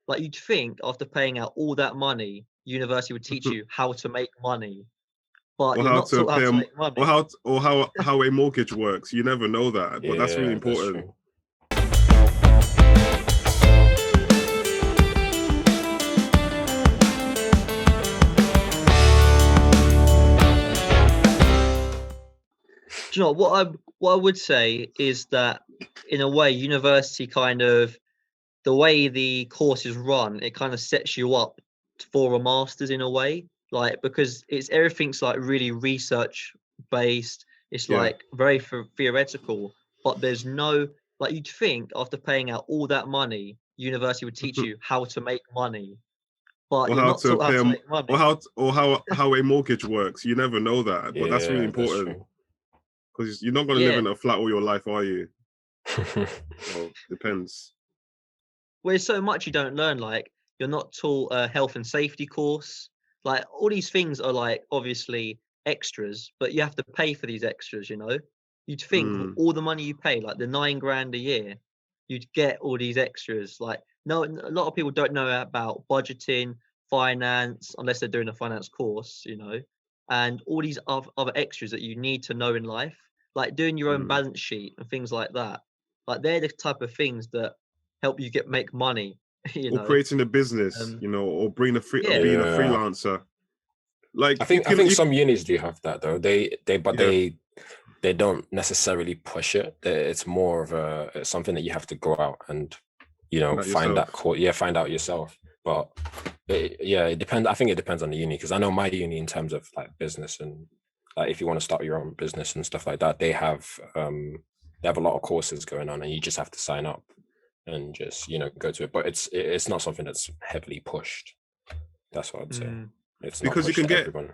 Like you'd think after paying out all that money, university would teach you how to make money, but or you're how not to taught how pay to a, make or money. how a mortgage works. You never know that, but that's really Yeah, that's important. true. Do you know what I would say is that in a way, university kind of the way the course is run, it kind of sets you up for a master's in a way, like because it's everything's like really research based. It's Yeah. like very theoretical, but there's no like you'd think after paying out all that money, university would teach you how to make money, but Or you're how not to taught how pay to a, make money. or how a mortgage works. You never know that, but that's really Yeah, that's important true. because you're not going to live Yeah, in a flat all your life, are you? Well, depends. well, there's so much you don't learn. Like you're not taught a health and safety course. Like all these things are like obviously extras, but you have to pay for these extras. You know, you'd think Mm. all the money you pay, like the 9 grand a year, you'd get all these extras. Like no, a lot of people don't know about budgeting, finance, unless they're doing a finance course. You know, and all these other extras that you need to know in life, like doing your own Mm. balance sheet and things like that. Like they're the type of things that help you make money, you Or know. creating a business, Um, or yeah, being a Yeah. freelancer. Like I you think I can, think some unis do have that though. But yeah, they don't necessarily push it. It's more of it's something that you have to go out and find out find that yourself. course. Yeah, find out yourself. But it depends. I think it depends on the uni because I know my uni in terms of like business and like if you want to start your own business and stuff like that, they have a lot of courses going on and you just have to sign up and just go to it. But it's not something that's heavily pushed. That's what I'd say. mm, It's not Because you pushed can to get everyone.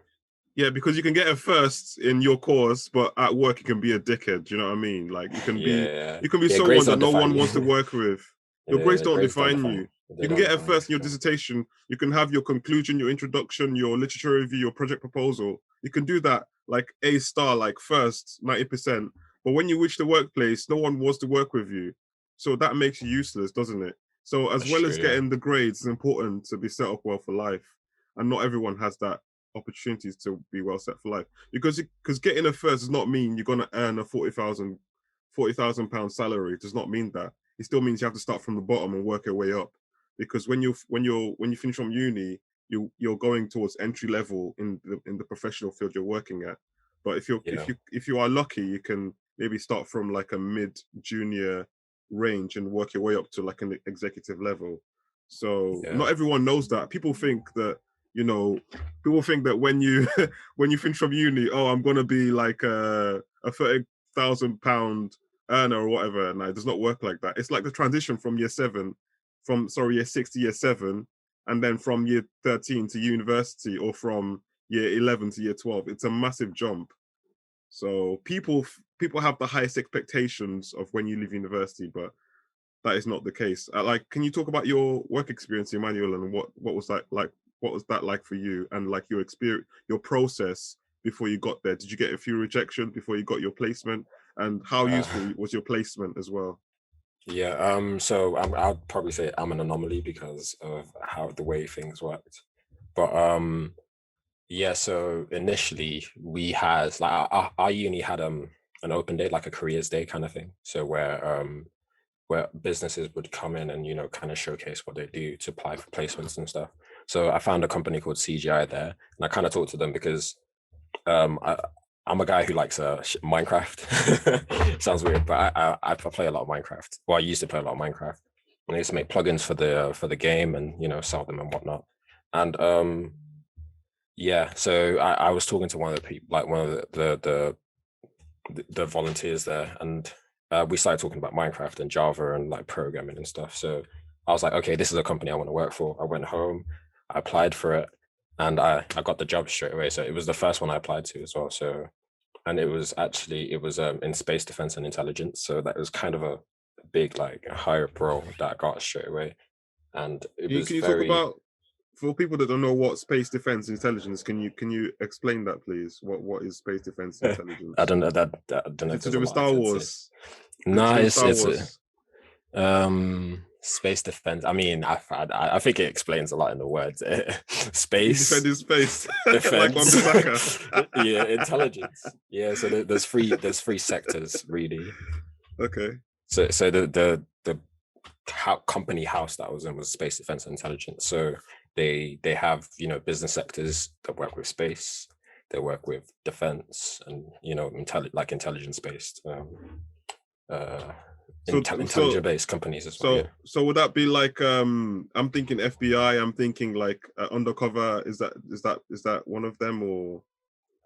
because you can get a first in your course, but at work you can be a dickhead. Do you know what I mean? Like Yeah. you can be Yeah, grades someone that don't no define one you. wants to work with. Your grades Yeah, don't grades don't define define you. you. They You can don't get a define you first for in your sure. dissertation. You can have your conclusion, your introduction, your literature review, your project proposal. You can do that like A star, like first 90%. But when you reach the workplace, no one wants to work with you. So that makes you useless, doesn't it? So as That's well true, as yeah. getting the grades, it's important to be set up well for life. And not everyone has that opportunities to be well set for life because getting a first does not mean you're going to earn a £40,000 salary. It does not mean that. It still means you have to start from the bottom and work your way up, because when you finish from uni, you're going towards entry level in the professional field you're working at. But Yeah. if you are lucky, you can maybe start from like a mid junior range and work your way up to like an executive level. So not Yeah. everyone knows that. You know people think that when you when you finish from uni, oh, I'm gonna be like a £30,000 earner or whatever. And it does not work like that. It's like the transition from year 6 to year 7, and then from year 13 to university, or from year 11 to year 12. It's a massive jump. So people have the highest expectations of when you leave university, but that is not the case. Like, can you talk about your work experience, Emmanuel, and what was that like? What was that like for you, and like your experience, your process before you got there? Did you get a few rejections before you got your placement, and how Uh, useful was your placement as well? yeah. So I'd probably say I'm an anomaly because of how the way things worked. But yeah, so initially we had like our uni had an open day, like a careers day kind of thing. So where businesses would come in and kind of showcase what they do to apply for placements and stuff. So I found a company called CGI there, and I kind of talked to them because um I, I'm a guy who likes Minecraft. Sounds weird, but I play a lot of Minecraft. Well, I used to play a lot of Minecraft, and I used to make plugins for the game and sell them and whatnot. And yeah, so I was talking to one of the people, like one of the volunteers there, and we started talking about Minecraft and Java and like programming and stuff. So I was like, okay, this is a company I want to work for. I went home, I applied for it, and I got the job straight away. So it was the first one I applied to as well. So and it was in space defense and intelligence. So that was kind of a big like higher role that I got straight away, and it was Can you talk very. about, for people that don't know what space defense intelligence, can you explain that, please? What is space defense I intelligence? don't know I don't Is know it if to there's a do with lot Star to say. Wars? Is it to No, do with it's Star Wars? Space defense. I mean, I think it explains a lot in the words. He Space defended space like defense. Wan-Bissaka. Yeah, intelligence. Yeah, so there's three sectors really. Okay. So the company house that I was in was space defense and intelligence. So they have, you know, business sectors that work with space. They work with defense and, you know, intelligence based So intelligent based companies as well. so would that be like I'm thinking FBI, I'm thinking like undercover, is that one of them, or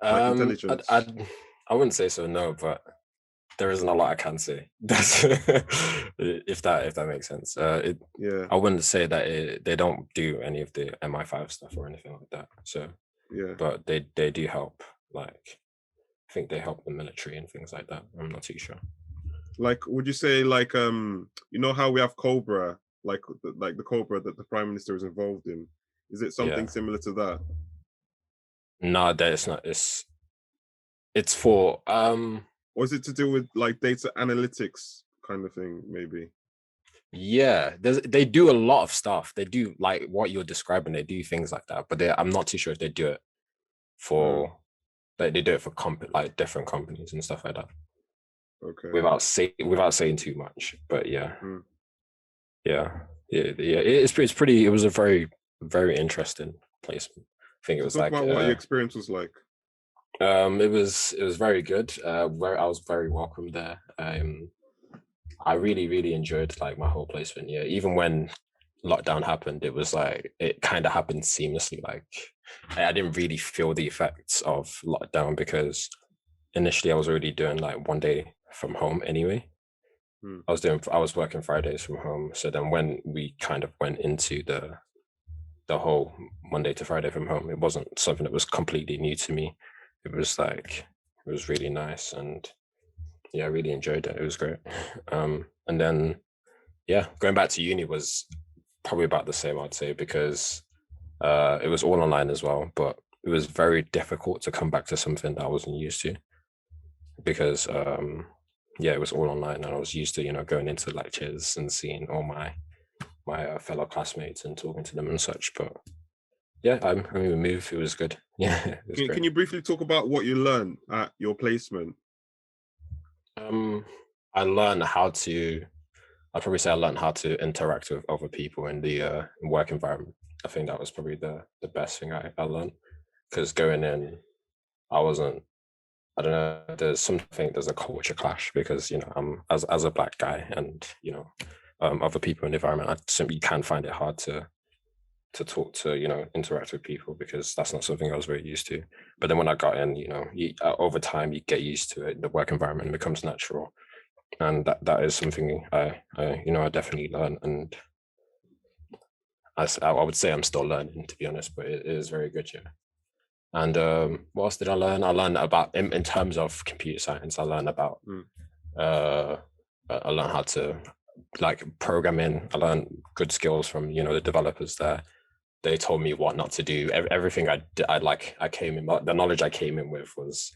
like intelligence? I wouldn't say so, no, but there isn't a lot I can say. That's if that makes sense. Yeah. I wouldn't say that they don't do any of the MI5 stuff or anything like that. So Yeah. but they do help. Like, I think they help the military and things like that. I'm not too sure. Like, would you say like you know how we have Cobra, like the Cobra that the Prime Minister is involved in? Is it something similar to that? No, that it's not. It's for Or is it to do with like data analytics kind of thing, maybe? yeah, they do a lot of stuff. They do like what you're describing. They do things like that, but I'm not too sure if they do it for like they do it for like different companies and stuff like that. Okay. Without saying too much, but yeah. It's pretty. It was a very interesting placement. I think it was talk like about what your experience was like. it was very good. I was very welcome there. I really enjoyed like my whole placement. Yeah, even when lockdown happened, it was like it kind of happened seamlessly. Like I didn't really feel the effects of lockdown because initially I was already doing like 1 day from home anyway. I was working Fridays from home. So then when we kind of went into the whole Monday to Friday from home, it wasn't something that was completely new to me. It was really nice, and yeah, I really enjoyed it. It was great. And then going back to uni was probably about the same, I'd say, because it was all online as well, but it was very difficult to come back to something that I wasn't used to because it was all online, and I was used to, you know, going into lectures and seeing all my fellow classmates and talking to them and such. But yeah, I mean, we moved. It was good. Yeah, it was great. Can you briefly talk about what you learned at your placement? I learned how to. I'd probably say I learned how to interact with other people in the work environment. I think that was probably the best thing I learned, because going in, I don't know, there's a culture clash because, you know, I'm as a black guy, and, you know, other people in the environment, I simply can find it hard to talk to, you know, interact with people, because that's not something I was very used to. But then when I got in, you know, over time you get used to it. The work environment becomes natural, and that is something I definitely learned, and I would say I'm still learning, to be honest, but it is very good, yeah. And what else did I learn? I learned about in terms of computer science. I learned about I learned how to like programming. I learned good skills from, you know, the developers there. They told me what not to do. Everything I came in. The knowledge I came in with was,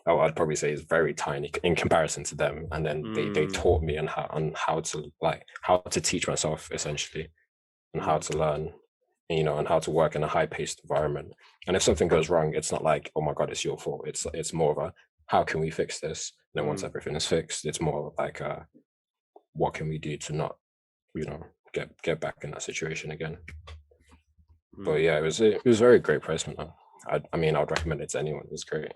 I'd probably say, is very tiny in comparison to them. And then they taught me on how to teach myself, essentially, and how to learn, you know, and how to work in a high-paced environment. And if something goes wrong, it's not like, oh my God, it's your fault. It's more of a, how can we fix this? And then once everything is fixed, it's more like what can we do to not, you know, get back in that situation again. But yeah, it was very great placement. I mean, I would recommend it to anyone. It was great.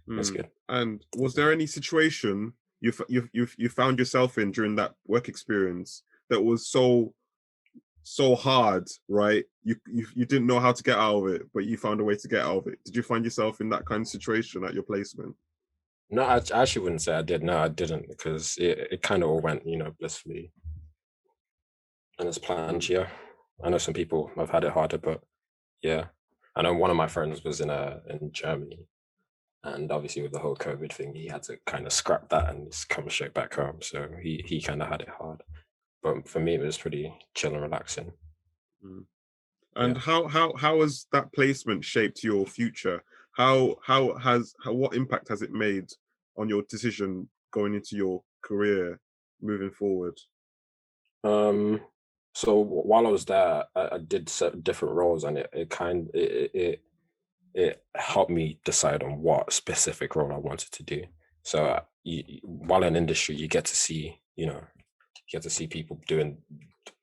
It's good. And was there any situation you found yourself in during that work experience that was so hard, right? You didn't know how to get out of it, but you found a way to get out of it? Did you find yourself in that kind of situation at your placement? No, I actually wouldn't say I did. No, I didn't, because it kind of all went, you know, blissfully and as planned. Yeah, I know some people have had it harder, but yeah, I know one of my friends was in Germany, and obviously with the whole COVID thing, he had to kind of scrap that and just come straight back home. So he kind of had it hard, but for me, it was pretty chill and relaxing. And how has that placement shaped your future? What impact has it made on your decision going into your career moving forward? So while I was there, I did different roles, and it helped me decide on what specific role I wanted to do. So while in industry, you get to see, you get to see people doing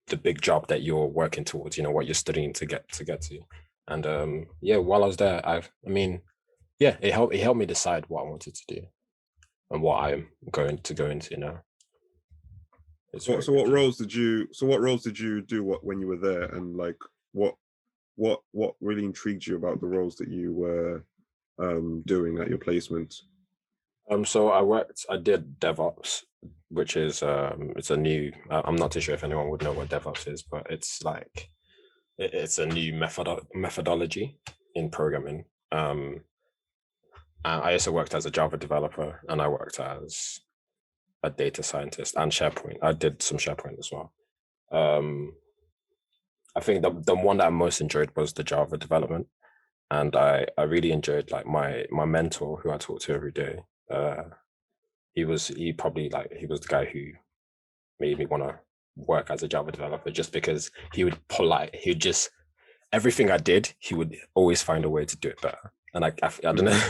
the big job that you're working towards, what you're studying to get to. And yeah, while I was there, I mean, yeah, it helped me decide what I wanted to do and what I'm going to go into now. So what roles did you do when you were there, and like what really intrigued you about the roles that you were doing at your placement? So I did DevOps, which is it's a new. I'm not too sure if anyone would know what DevOps is, but it's like it's a new methodology in programming. I also worked as a Java developer, and I worked as a data scientist and SharePoint. I did some SharePoint as well. I think the one that I most enjoyed was the Java development, and I really enjoyed like my mentor who I talked to every day. He was the guy who made me want to work as a Java developer, just because he'd just everything I did, he would always find a way to do it better. And I don't know,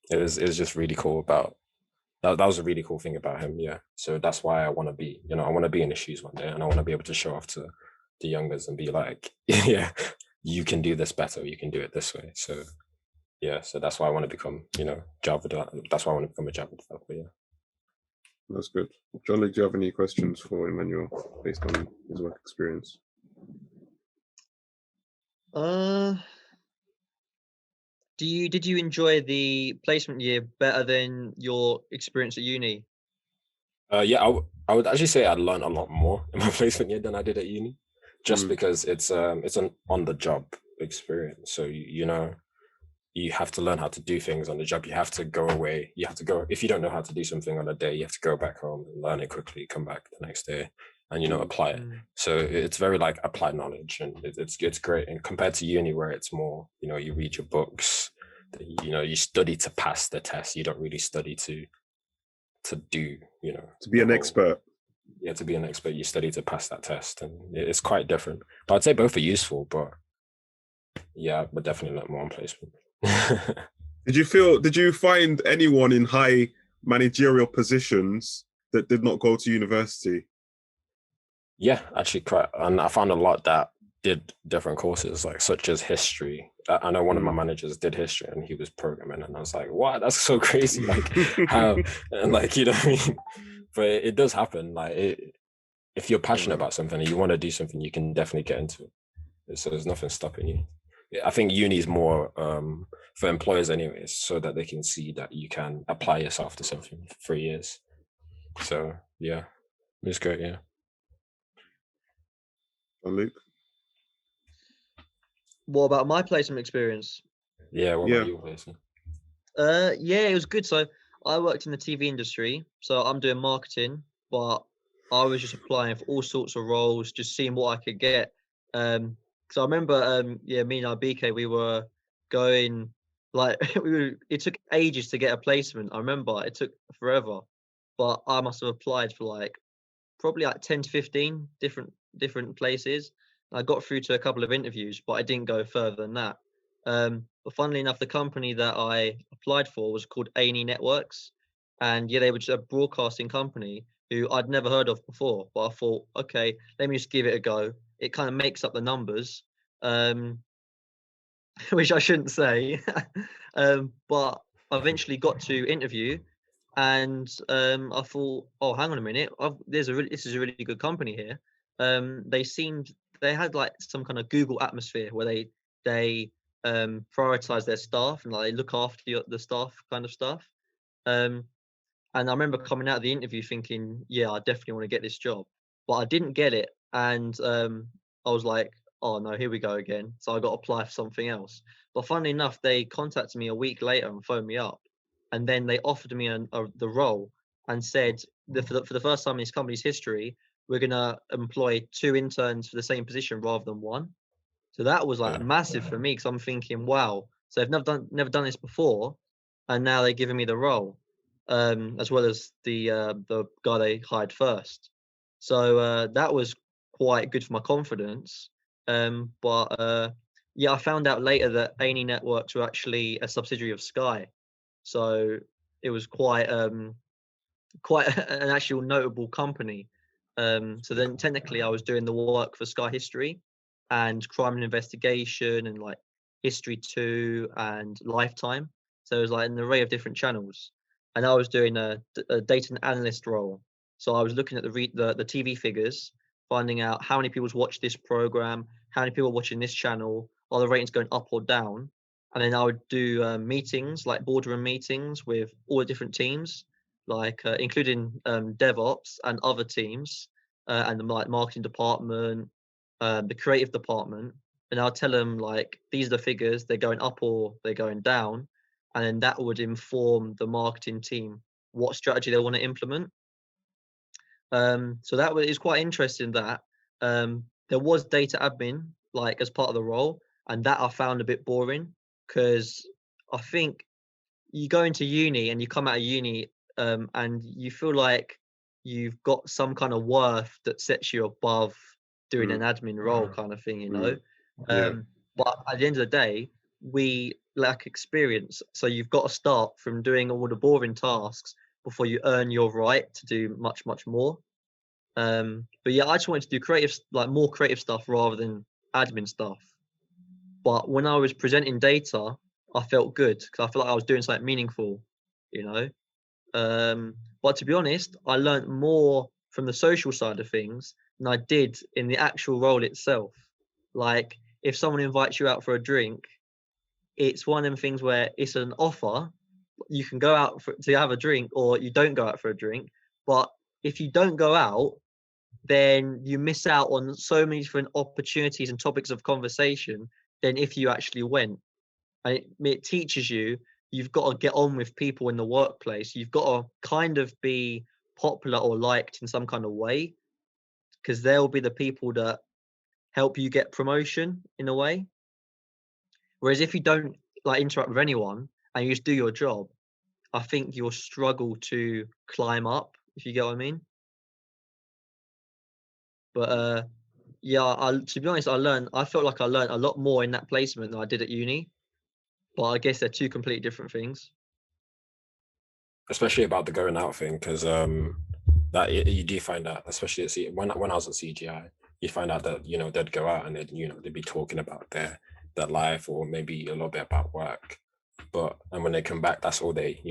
it was just really cool about that. That was a really cool thing about him. Yeah. So that's why I want to be, I want to be in his shoes one day, and I want to be able to show off to the youngers and be like, yeah, you can do this better. You can do it this way. So yeah, so that's why I want to become, Java. That's why I want to become a Java developer. Yeah. That's good. John, do you have any questions for Emmanuel based on his work experience? Did you enjoy the placement year better than your experience at uni? Yeah, I would actually say I learned a lot more in my placement year than I did at uni, just because it's an on the job experience. So you have to learn how to do things on the job. You have to go away. You have to go, if you don't know how to do something on a day, you have to go back home and learn it quickly, come back the next day and, apply it. So it's very like applied knowledge, and it's great. And compared to uni, where it's more, you read your books, you study to pass the test. You don't really study to do, to be an expert. Yeah, to be an expert, you study to pass that test, and it's quite different. But I'd say both are useful, but yeah, but definitely learn more on placement. Did you find anyone in high managerial positions that did not go to university? Yeah, actually quite. And I found a lot that did different courses, like such as history. I know one of my managers did history, and he was programming, and I was like, "What? That's so crazy!" Like how, and like what I mean. But it does happen. Like if you're passionate about something and you want to do something, you can definitely get into it. So there's nothing stopping you. I think uni is more for employers anyways, so that they can see that you can apply yourself to something for 3 years. So yeah, it's great. Yeah. Luke? What about my placement experience? Yeah, what about your placement? Yeah, it was good. So I worked in the TV industry, so I'm doing marketing, but I was just applying for all sorts of roles, just seeing what I could get. So I remember, me and BK, we were going like it took ages to get a placement. I remember it took forever, but I must have applied for like probably like 10 to 15 different places. I got through to a couple of interviews, but I didn't go further than that. But funnily enough, the company that I applied for was called A&E Networks, and yeah, they were just a broadcasting company who I'd never heard of before. But I thought, okay, let me just give it a go. It kind of makes up the numbers, which I shouldn't say. But I eventually got to interview, and I thought, oh, hang on a minute, this is a really good company here. They had like some kind of Google atmosphere where they prioritize their staff and like they look after the staff kind of stuff. And I remember coming out of the interview thinking, yeah, I definitely want to get this job, but I didn't get it, and I was like, oh no, here we go again. So I got to apply for something else. But funnily enough, they contacted me a week later and phoned me up, and then they offered me the role and said for the first time in this company's history, we're gonna employ 2 interns for the same position rather than 1. So that was like massive for me, because I'm thinking, wow, so I've never done this before, and now they're giving me the role, as well as the guy they hired first. So that was quite good for my confidence. But yeah, I found out later that A&E Networks were actually a subsidiary of Sky, so it was quite an actual notable company. So then technically I was doing the work for Sky History and Crime and Investigation and like History 2 and Lifetime. So it was like an array of different channels. And I was doing a data analyst role. So I was looking at the TV figures, finding out how many people's watched this program, how many people are watching this channel, are the ratings going up or down? And then I would do meetings, like boardroom meetings with all the different teams, like including DevOps and other teams, and the like marketing department, the creative department, and I'll tell them like these are the figures, they're going up or they're going down, and then that would inform the marketing team what strategy they want to implement. So that is quite interesting. That there was data admin like as part of the role, and that I found a bit boring because I think you go into uni and you come out of uni and you feel like you've got some kind of worth that sets you above doing an admin role kind of thing, you know. Yeah. But at the end of the day, we lack experience, so you've got to start from doing all the boring tasks before you earn your right to do much more. But yeah, I just wanted to do creative, like more creative stuff rather than admin stuff. But when I was presenting data, I felt good because I felt like I was doing something meaningful, you know. But to be honest, I learned more from the social side of things than I did in the actual role itself. Like, if someone invites you out for a drink, it's one of them things where it's an offer. You can go out to have a drink, or you don't go out for a drink. But if you don't go out, then you miss out on so many different opportunities and topics of conversation than if you actually went. And it teaches you you've got to get on with people in the workplace. You've got to kind of be popular or liked in some kind of way, because they'll be the people that help you get promotion in a way. Whereas if you don't like interact with anyone and you just do your job, I think you'll struggle to climb up, if you get what I mean. But yeah, to be honest, I felt like I learned a lot more in that placement than I did at uni. But I guess they're two completely different things. Especially about the going out thing, because that you do find out, especially at when I was at CGI, you find out that they'd go out and they'd be talking about their life or maybe a little bit about work, and when they come back, that's all they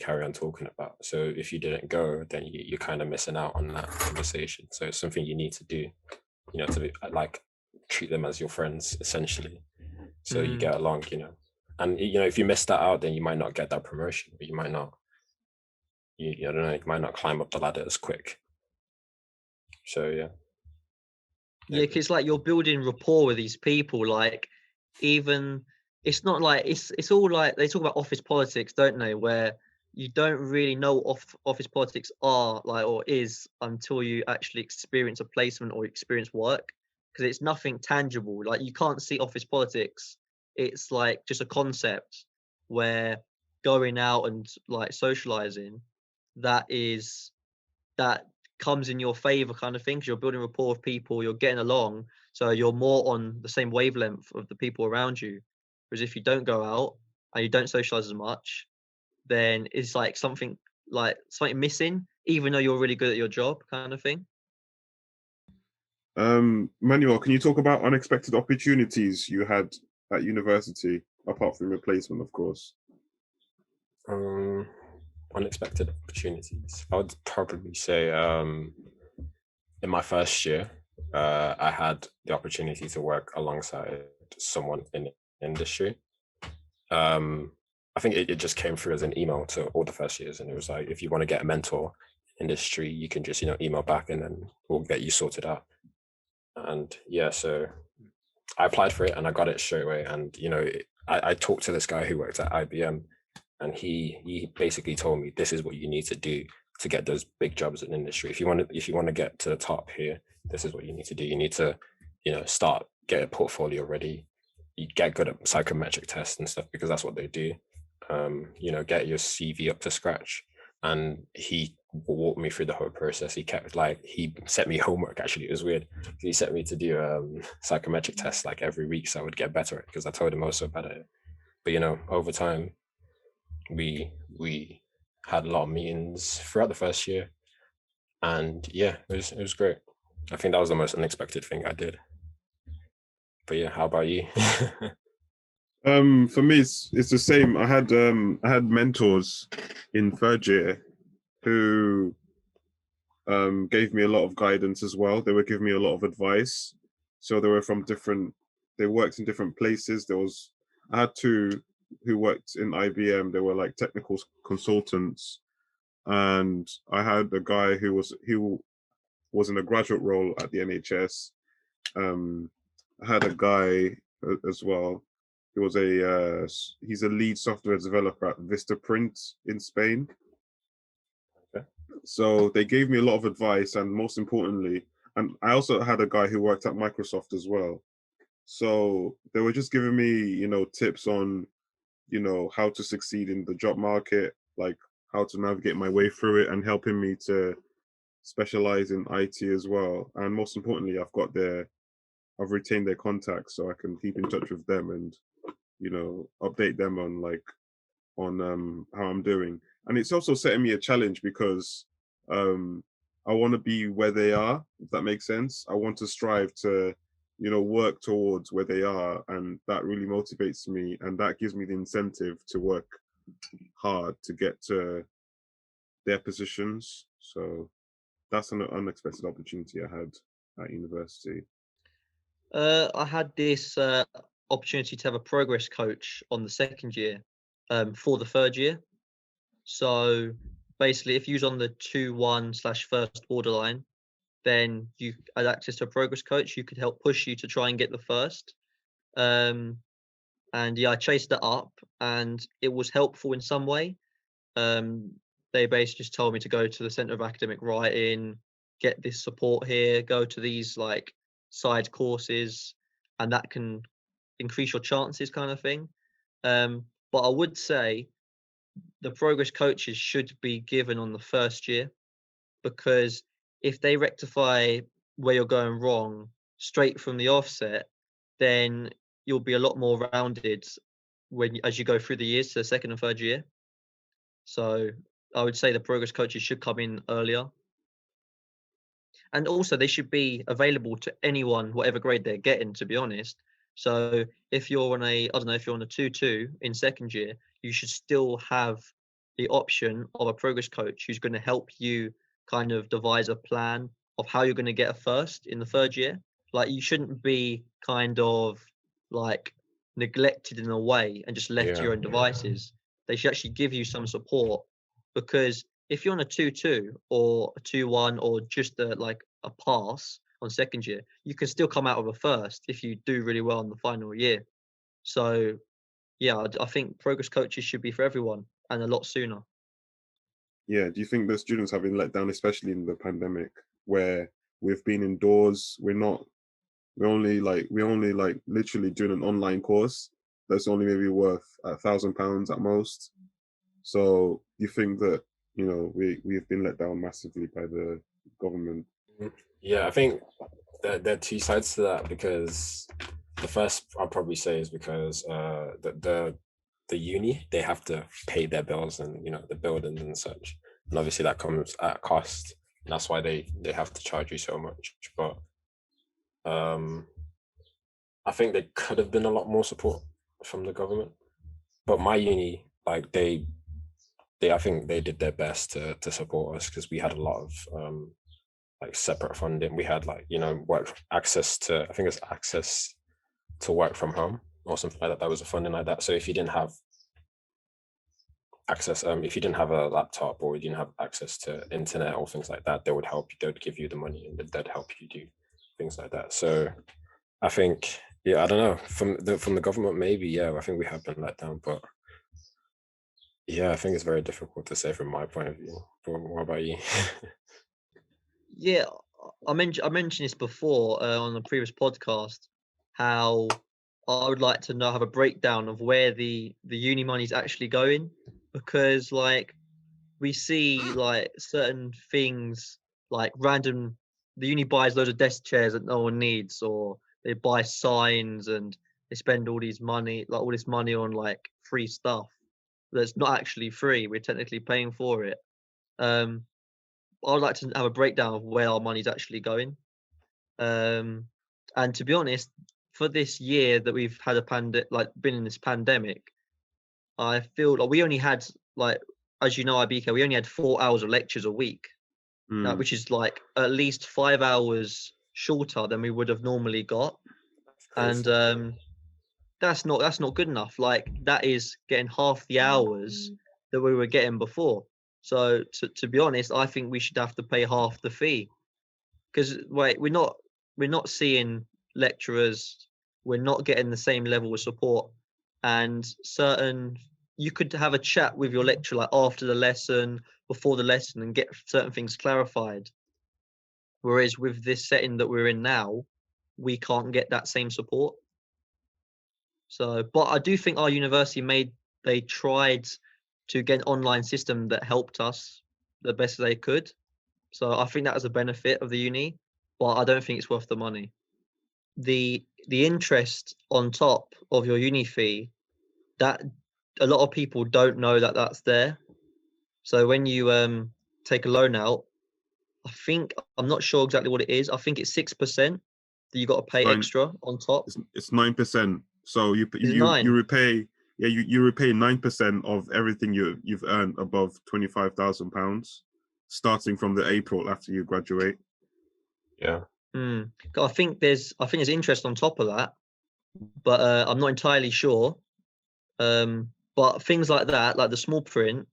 carry on talking about. So if you didn't go, then you're kind of missing out on that conversation. So it's something you need to do, to be, like, treat them as your friends essentially, so you get along, and if you miss that out, then you might not get that promotion, or you might not. I don't know, you might not climb up the ladder as quick. So yeah, because like you're building rapport with these people. Like, even it's not like it's all like they talk about office politics, don't they? Where you don't really know what office politics are like or is until you actually experience a placement or experience work, because it's nothing tangible. Like, you can't see office politics. It's like just a concept where going out and like socializing, that comes in your favor kind of thing, because you're building rapport with people, you're getting along, so you're more on the same wavelength of the people around you. Whereas if you don't go out and you don't socialize as much, then it's like something missing, even though you're really good at your job kind of thing. Manuel, can you talk about unexpected opportunities you had at university, apart from your placement, of course? Unexpected opportunities, I would probably say in my first year, I had the opportunity to work alongside someone in the industry. I think it just came through as an email to all the first years, and it was like, if you want to get a mentor industry, you can just email back and then we'll get you sorted out. And yeah, so I applied for it and I got it straight away. And I talked to this guy who worked at IBM, and he basically told me, this is what you need to do to get those big jobs in industry. If you want to get to the top here, this is what you need to do. You need to start, get a portfolio ready, you get good at psychometric tests and stuff, because that's what they do. Get your CV up to scratch, and he walked me through the whole process. He set me homework. Actually, it was weird. He set me to do psychometric tests like every week, so I would get better at it, because I told him I was so bad at it. But over time, we had a lot of meetings throughout the first year, and yeah, it was great. I think that was the most unexpected thing I did. But yeah, how about you? For me, it's the same. I had mentors in third year who gave me a lot of guidance as well. They were giving me a lot of advice. So they were they worked in different places. I had two who worked in IBM. They were like technical consultants, and I had a guy who was in a graduate role at the NHS. I had a guy as well. He's a lead software developer at Vistaprint in Spain. Okay. So they gave me a lot of advice, and most importantly, and I also had a guy who worked at Microsoft as well. So they were just giving me, tips on, how to succeed in the job market, like how to navigate my way through it, and helping me to specialize in IT as well. And most importantly, I've retained their contacts, so I can keep in touch with them and, update them on how I'm doing. And it's also setting me a challenge because I want to be where they are, if that makes sense. I want to strive to, work towards where they are, and that really motivates me, and that gives me the incentive to work hard to get to their positions. So that's an unexpected opportunity I had at university. I had this opportunity to have a progress coach on the second year for the third year. So basically, if you was on the 2-1/first borderline, then you had access to a progress coach who could help push you to try and get the first. And yeah, I chased that up, and it was helpful in some way. They basically just told me to go to the Centre of Academic Writing, get this support here, go to these like side courses, and that can increase your chances, kind of thing. But I would say the progress coaches should be given on the first year, because if they rectify where you're going wrong straight from the offset, then you'll be a lot more rounded as you go through the years to the second and third year. So I would say the progress coaches should come in earlier. And also they should be available to anyone, whatever grade they're getting, to be honest. So if you're on I don't know, if you're on a 2-2 in second year, you should still have the option of a progress coach who's going to help you kind of devise a plan of how you're going to get a first in the third year. Like, you shouldn't be kind of like neglected in a way and just left to your own devices. They should actually give you some support, because if you're on a 2-2 or a 2-1 or just a pass on second year, you can still come out of a first if you do really well in the final year. So yeah, I think progress coaches should be for everyone, and a lot sooner. Yeah, do you think the students have been let down, especially in the pandemic, where we've been indoors? We're only literally doing an online course that's only maybe worth £1,000 at most. So you think that, we've been let down massively by the government? Yeah, I think there are two sides to that, because the first I'll probably say is because the uni, they have to pay their bills and the buildings and such, and obviously that comes at a cost, and that's why they have to charge you so much. But I think there could have been a lot more support from the government. But my uni, like I think they did their best to support us, because we had a lot of like separate funding. We had work access to, I think it's access to work from home or something like that. That was a funding like that. So if you didn't have access, if you didn't have a laptop or you didn't have access to internet or things like that, they would help you. They would give you the money and they'd help you do things like that. So I think, yeah, I don't know, from the government, maybe, yeah, I think we have been let down, but yeah, I think it's very difficult to say from my point of view. But what about you? Yeah, I mentioned this before on the previous podcast, how I would like to have a breakdown of where the uni money is actually going, because like we see like certain things, like random. The uni buys loads of desk chairs that no one needs, or they buy signs and they spend all these money, like all this money on like free stuff that's not actually free. We're technically paying for it. Um, I'd like to have a breakdown of where our money's actually going. Um, and to be honest, for this year that we've had like been in this pandemic, I feel like we only had like, as you know, IBK, we only had 4 hours of lectures a week, Mm. which is like at least 5 hours shorter than we would have normally got. That's crazy. And that's not good enough. Like that is getting half the hours that we were getting before. So to be honest, I think we should have to pay half the fee, because we're not seeing lecturers, we're not getting the same level of support, and you could have a chat with your lecturer like after the lesson, before the lesson, and get certain things clarified. Whereas with this setting that we're in now, we can't get that same support. So, but I do think our university they tried to get an online system that helped us the best they could. So I think that was a benefit of the uni, but I don't think it's worth the money. The interest on top of your uni fee, that a lot of people don't know that that's there. So when you take a loan out, I'm not sure exactly what it is. I think it's 6% that you got to pay Nine. extra on top. It's 9%. So Is it you 9? repay, yeah, you repay 9% of everything you've earned above £25,000, starting from the April after you graduate. Yeah. I think there's interest on top of that, but I'm not entirely sure. But things like that, like the small print,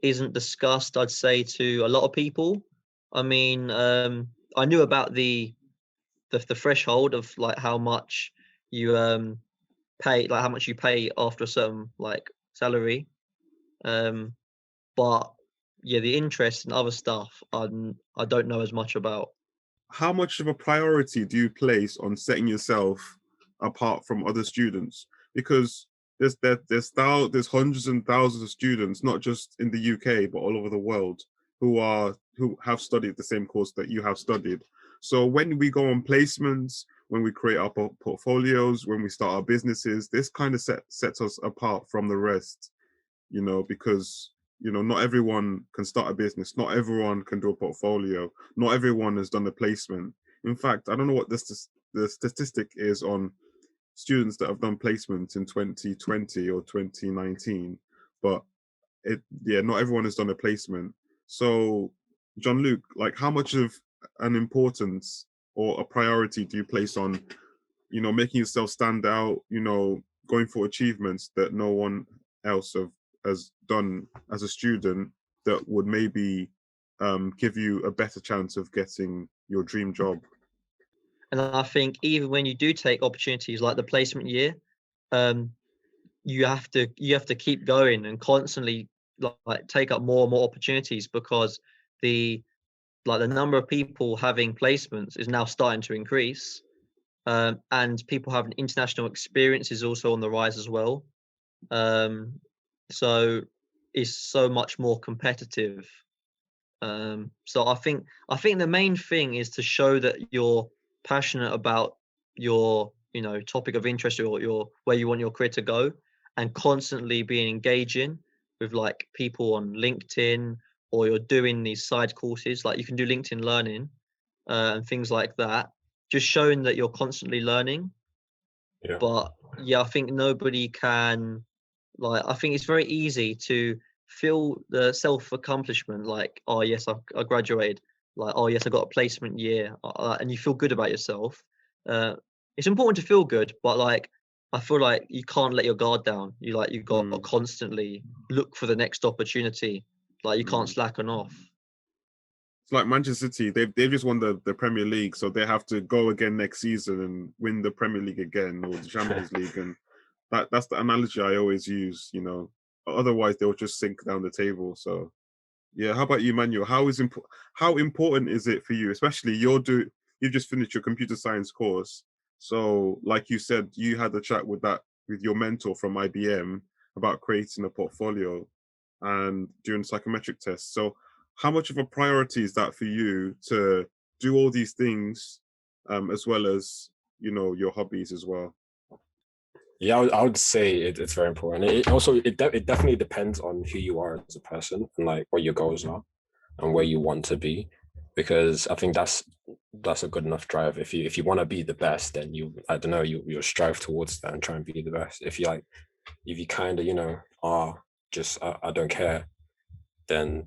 isn't discussed, I'd say, to a lot of people. I mean, I knew about the threshold of like how much you pay, like how much you pay after a certain like salary. But yeah, the interest and other stuff, I don't know as much about. How much of a priority do you place on setting yourself apart from other students? Because there's hundreds and thousands of students, not just in the UK but all over the world, who have studied the same course that you have studied. So when we go on placements, when we create our portfolios, when we start our businesses, this kind of sets us apart from the rest, because not everyone can start a business, not everyone can do a portfolio, not everyone has done a placement. In fact, I don't know what the statistic is on students that have done placements in 2020 or 2019, but not everyone has done a placement. So John-Luc, like, how much of an importance or a priority do you place on making yourself stand out, going for achievements that no one else has done as a student, that would maybe give you a better chance of getting your dream job? And I think even when you do take opportunities like the placement year, um, you have to keep going and constantly like take up more and more opportunities, because the number of people having placements is now starting to increase, and people having international experience is also on the rise as well. So it's so much more competitive. So I think the main thing is to show that you're passionate about your topic of interest, or your where you want your career to go, and constantly being engaging with like people on LinkedIn, or you're doing these side courses, like you can do LinkedIn Learning, and things like that, just showing that you're constantly learning. Yeah. But yeah, I think nobody can, like, I think it's very easy to feel the self accomplishment, like, oh yes, I graduated, like, oh yes, I got a placement year, and you feel good about yourself. It's important to feel good, but like I feel like you can't let your guard down. You got to constantly look for the next opportunity. Like you can't slacken off. It's like Manchester City, they've just won the Premier League, so they have to go again next season and win the Premier League again, or the Champions League, and that's the analogy I always use. Otherwise they'll just sink down the table. So yeah, how about you, Manuel? How important is it for you, especially you've just finished your computer science course, so like you said, you had a chat with your mentor from IBM about creating a portfolio. and doing psychometric tests. So how much of a priority is that for you to do all these things, as well as, you know, your hobbies as well? Yeah, I would say it's very important. It definitely depends on who you are as a person and like what your goals are and where you want to be, because I think that's a good enough drive. If you want to be the best, then I don't know, you'll strive towards that and try and be the best. If you kind of, you know, are just I don't care, then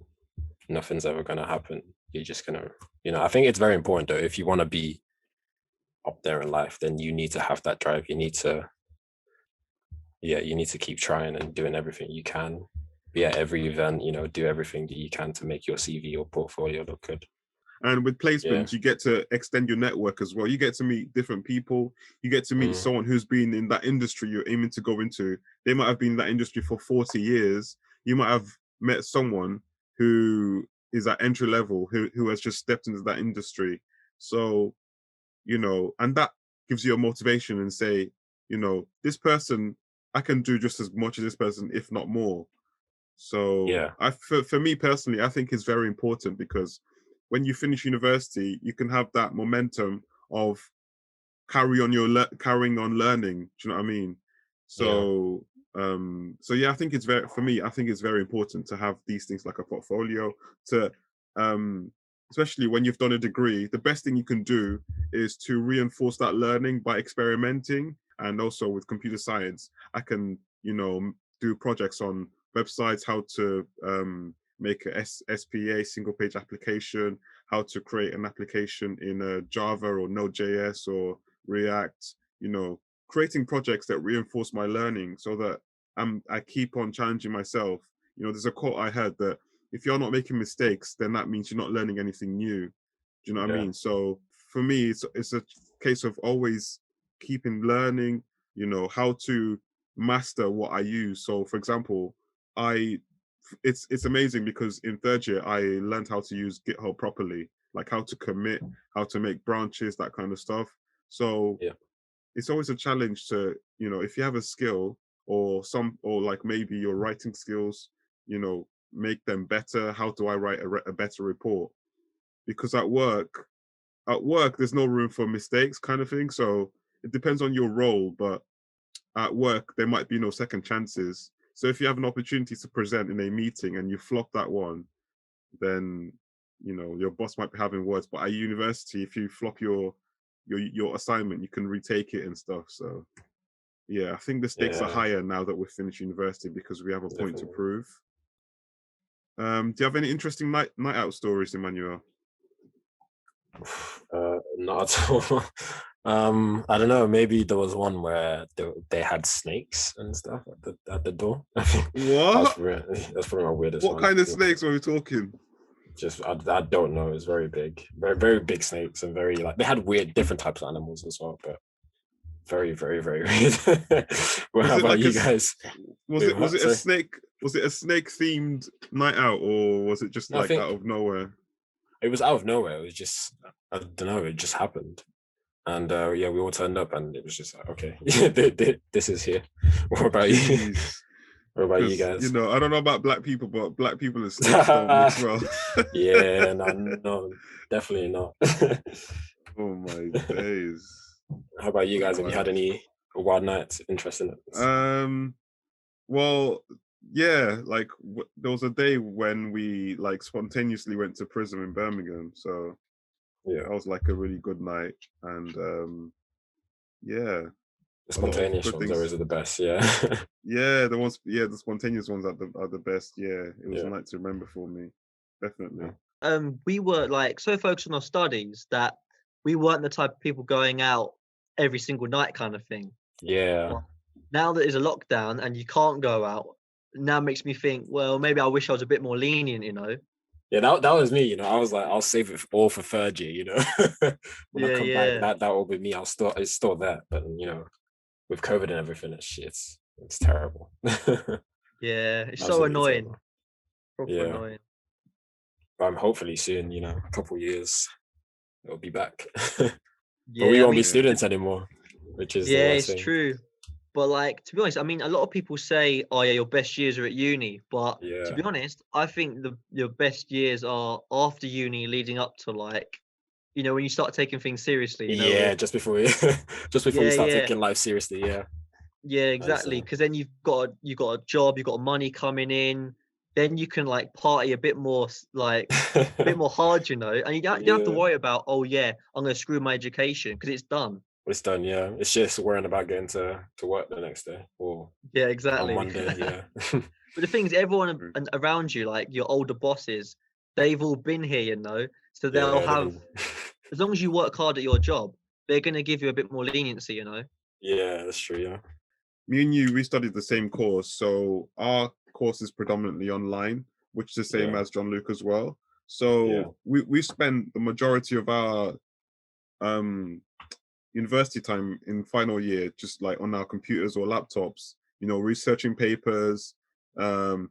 nothing's ever gonna happen. You're just gonna, you know, I think it's very important though. If you want to be up there in life, then you need to have that drive. You need to keep trying and doing everything you can. Yeah, every event, you know, do everything that you can to make your CV or portfolio look good. And with Yeah. placements, you get to extend your network as well. You get to meet different people. You get to meet someone who's been in that industry you're aiming to go into. They might have been in that industry for 40 years. You might have met someone who is at entry level, who has just stepped into that industry. So, you know, and that gives you a motivation and say, you know, this person, I can do just as much as this person, if not more. So Yeah. for me personally, I think it's very important, because when you finish university, you can have that momentum of carrying on learning. Do you know what I mean? Yeah. So yeah, I think it's very, for me, I think it's very important to have these things like a portfolio to, especially when you've done a degree. The best thing you can do is to reinforce that learning by experimenting. And also with computer science, I can, you know, do projects on websites, how to make a SPA, single page application, how to create an application in Java or Node.js or React, you know, creating projects that reinforce my learning so that I keep on challenging myself. You know, there's a quote I heard that if you're not making mistakes, then that means you're not learning anything new. Do you know what I mean? So for me, it's a case of always keeping learning, you know, how to master what I use. So for example, it's amazing because in third year I learned how to use GitHub properly, like how to commit, how to make branches, that kind of stuff. So Yeah. it's always a challenge to, you know, if you have a skill or like maybe your writing skills, you know, make them better. How do I write a better report? Because at work there's no room for mistakes, kind of thing. So it depends on your role, but at work there might be no second chances. So if you have an opportunity to present in a meeting and you flop that one, then, you know, your boss might be having words. But at university, if you flop your assignment, you can retake it and stuff. So yeah, I think the stakes are Yeah. higher now that we've finished university because we have a point to Definitely. prove. Do you have any interesting night out stories, Emmanuel? Not at all. I don't know. Maybe there was one where they had snakes and stuff at the door. I think What? that's probably my weirdest What one. kind of snakes were we talking? Just I don't know. It's very big, very very big snakes, and very like they had weird different types of animals as well, but very very very weird. Well, Was how it about like you guys? was Wait, it what? a Sorry? snake? Was it a snake themed night out, or was it just No, I like out think of nowhere? it was out of nowhere. It was just I don't know. It just happened. And yeah, we all turned up, and it was just like, okay, this is here. What about you? Jeez. What about you Because, you guys? know, I don't know about black people, but black people and snakes don't mix well. Yeah, no, definitely not. Oh my days. How about you That's guys? Have you had wild. any wild nights? Interesting. Well, yeah, like there was a day when we like spontaneously went to prison in Birmingham, so Yeah, that was like a really good night, and yeah, the a lot of spontaneous good ones things. always are the best. Yeah, Yeah, the spontaneous ones are the best. Yeah, it was a yeah, night to remember for me, definitely. We were like so focused on our studies that we weren't the type of people going out every single night kind of thing. yeah, But now that there's a lockdown and you can't go out, now makes me think, well, maybe I wish I was a bit more lenient, you know? yeah. That was me. You know, I was like, I'll save it all for third year. You know, when I Yeah, come back, yeah. that will be me. It's still there, but you know, with COVID and everything, it's terrible. Yeah. It's so Absolutely annoying. terrible. Proper Yeah, annoying. but I'm hopefully soon. You know, a couple years, it'll be back. But we Yeah, I won't be mean, Yeah, students anymore, which is the yeah, worst it's thing. true. But like, to be honest, I mean, a lot of people say, "Oh yeah, your best years are at uni," but to Yeah. be honest, I think your best years are after uni, leading up to like, when you start taking things seriously. Yeah, just before you just before you Yeah, start yeah, taking life seriously, yeah. yeah, I exactly. understand. Because then you got a job, you got money coming in, then you can like party a bit more, like a bit more hard, and you don't have to Yeah. worry about, oh yeah, I'm gonna screw my education because it's done. It's done, yeah. It's just worrying about getting to work the next day or Yeah, on exactly. Monday, yeah. But the thing is, everyone Mm. around you, like your older bosses, they've all been here, so they'll Yeah, have, as long as you work hard at your job, they're gonna give you a bit more leniency. yeah, that's true, yeah. Me and you, we studied the same course, so our course is predominantly online, which is the same Yeah, as John Luke as well. yeah, So we spent the majority of our um university time in final year just like on our computers or laptops, researching papers,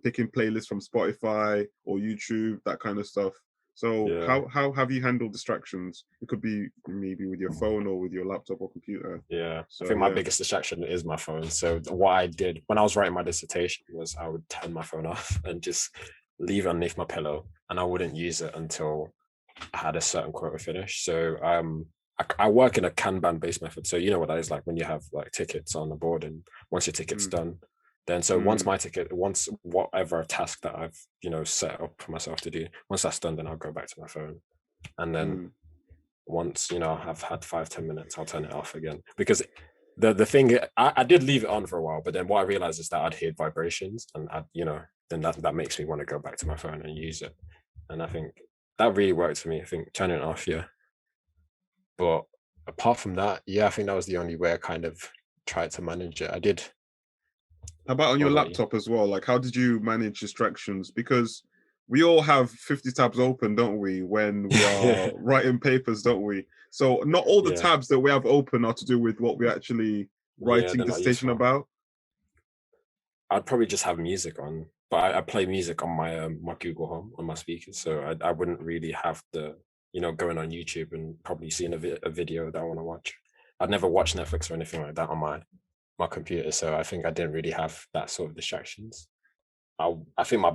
picking playlists from Spotify or YouTube, that kind of stuff. So yeah. how have you handled distractions? It could be maybe with your phone or with your laptop or computer. Yeah, I So think my yeah. biggest distraction is my phone. So what I did when I was writing my dissertation was I would turn my phone off and just leave it underneath my pillow, and I wouldn't use it until I had a certain quota finished. So I work in a Kanban based method. So you know what that is like when you have like tickets on the board, and once your ticket's Mm, done, then so mm, once whatever task that I've set up for myself to do, once that's done, then I'll go back to my phone, and then mm. once I've had 5-10 minutes, I'll turn it off again. Because the thing I did leave it on for a while, but then what I realized is that I'd hear vibrations, and then that makes me want to go back to my phone and use it. And I think that really worked for me. I think turning it off, yeah. But apart from that, yeah, I think that was the only way I kind of tried to manage it. I did. How about on What your about you? laptop as well? Like, how did you manage distractions? Because we all have 50 tabs open, don't we, when we are writing papers, don't we? So not all the Yeah, tabs that we have open are to do with what we're actually yeah, writing they're not dissertation useful. about. I'd probably just have music on, but I play music on my Google Home on my speakers, so I wouldn't really have the going on YouTube and probably seeing a video that I want to watch. I'd never watch Netflix or anything like that on my computer, so I think I didn't really have that sort of distractions. I think my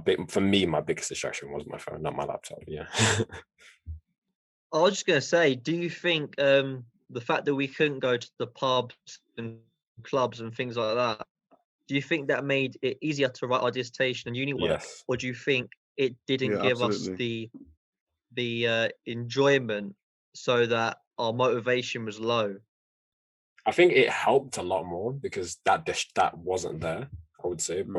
biggest distraction was my phone, not my laptop. Yeah. I was just gonna say, do you think the fact that we couldn't go to the pubs and clubs and things like that, do you think that made it easier to write our dissertation and uni work, Yes. or do you think it didn't Yeah, give us absolutely. the enjoyment so that our motivation was low? I think it helped a lot more because that wasn't there, I would say, Mm.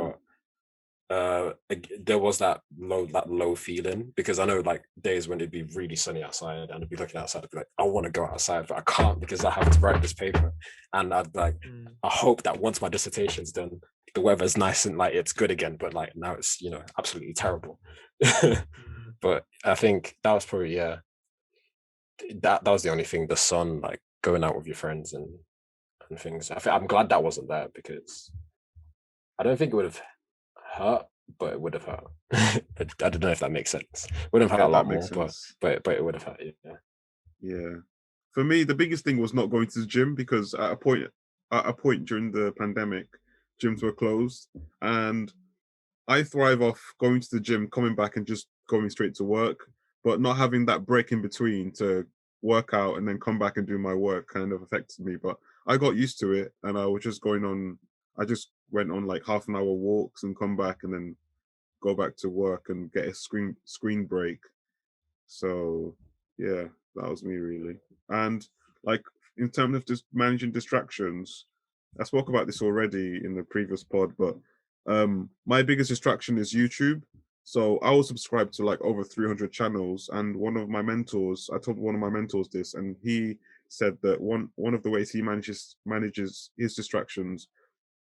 but there was that low feeling, because I know like days when it'd be really sunny outside and I'd be looking outside, I'd be like, I want to go outside, but I can't because I have to write this paper. And I'd like, Mm. I hope that once my dissertation's done, the weather's nice and like it's good again, but like now it's absolutely terrible. Mm. But I think that was probably, yeah, that was the only thing, the sun, like going out with your friends and things. I'm glad that wasn't there, because I don't think it would have hurt, but it would have hurt. I don't know if that makes sense. Would have hurt Yeah, a lot that makes more, sense. but it would have hurt. Yeah. Yeah. For me, the biggest thing was not going to the gym because at a point during the pandemic, gyms were closed, and I thrive off going to the gym, coming back, and just going straight to work. But not having that break in between to work out and then come back and do my work kind of affected me. But I got used to it, and I was just going on. I just went on like half an hour walks and come back and then go back to work and get a screen break. So yeah, that was me really. And like in terms of just managing distractions, I spoke about this already in the previous pod, but my biggest distraction is YouTube. So I was subscribed to like over 300 channels, and I told one of my mentors this, and he said that one of the ways he manages his distractions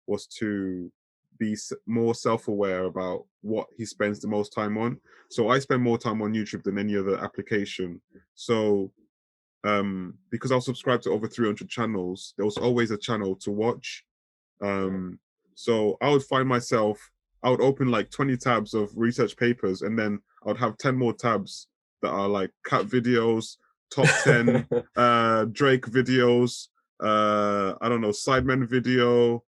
was to be more self-aware about what he spends the most time on. So I spend more time on YouTube than any other application. So because I was subscribed to over 300 channels, there was always a channel to watch. Yeah. So I would open like 20 tabs of research papers, and then I would have 10 more tabs that are like cat videos, top 10, Drake videos, I don't know, Sidemen video,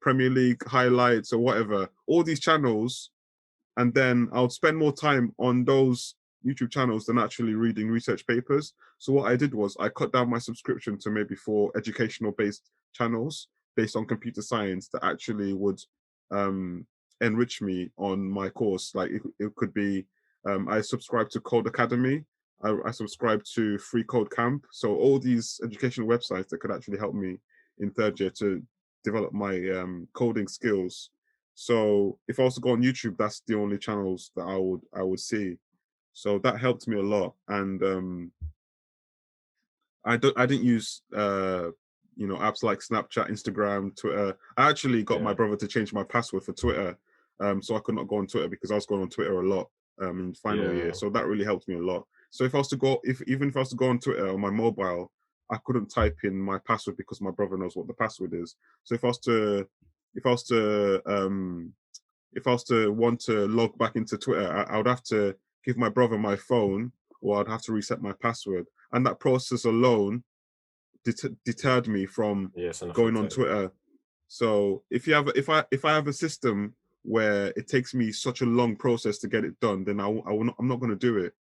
Premier League highlights or whatever, all these channels, and then I would spend more time on those YouTube channels than actually reading research papers. So what I did was I cut down my subscription to maybe 4 educational based channels based on computer science that actually would enrich me on my course. Like it could be, I subscribe to Code Academy, I subscribe to Free Code Camp. So all these educational websites that could actually help me in 3rd year to develop my coding skills. So if I was to go on YouTube, that's the only channels that I would see. So that helped me a lot. And I didn't use apps like Snapchat, Instagram, Twitter. I actually got my brother to change my password for Twitter, so I could not go on Twitter because I was going on Twitter a lot in final year. So that really helped me a lot. So if I was to go, even if I was to go on Twitter on my mobile, I couldn't type in my password because my brother knows what the password is. So if I was to want to log back into Twitter, I would have to give my brother my phone, or I'd have to reset my password. And that process alone deterred me from going on Twitter. So if I have a system where it takes me such a long process to get it done, then I'm not going to do it.